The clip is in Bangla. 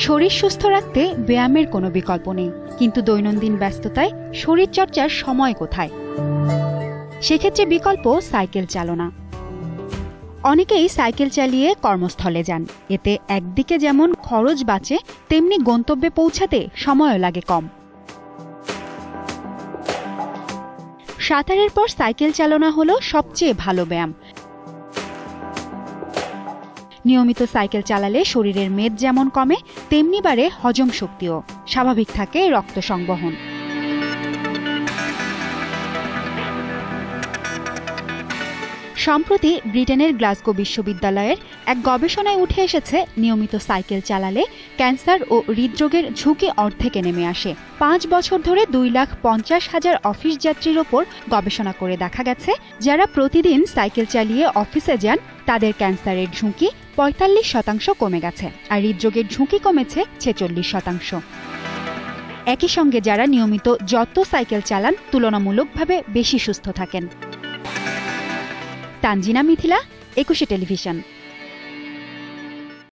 শরীর সুস্থ রাখতে ব্যায়ামের কোনো বিকল্প নেই, কিন্তু দৈনন্দিন ব্যস্ততায় শরীরচর্চার সময় কোথায়? সেক্ষেত্রে বিকল্প সাইকেল চালনা। অনেকেই সাইকেল চালিয়ে কর্মস্থলে যান। এতে একদিকে যেমন খরচ বাঁচে, তেমনি গন্তব্যে পৌঁছাতে সময়ও লাগে কম। সাঁতারের পর সাইকেল চালনা হলো সবচেয়ে ভালো ব্যায়াম। নিয়মিত সাইকেল চালালে শরীরের মেদ যেমন কমে, তেমনি বাড়ে হজম শক্তিও, স্বাভাবিক থাকে রক্ত সংবহন। সম্প্রতি ব্রিটেনের গ্লাসগো বিশ্ববিদ্যালয়ের এক গবেষণায় উঠে এসেছে, নিয়মিত সাইকেল চালালে ক্যান্সার ও হৃদরোগের ঝুঁকি অর্ধেকে নেমে আসে। 5 বছর ধরে 2,50,000 অফিস যাত্রীর ওপর গবেষণা করে দেখা গেছে, যারা প্রতিদিন সাইকেল চালিয়ে অফিসে যান তাদের ক্যান্সারের ঝুঁকি 45% কমে গেছে, আর হৃদরোগের ঝুঁকি কমেছে 46%। একই সঙ্গে যারা নিয়মিত যত সাইকেল চালান তুলনামূলকভাবে বেশি সুস্থ থাকেন। তানজিনা মিথিলা, 21 টেলিভিশন।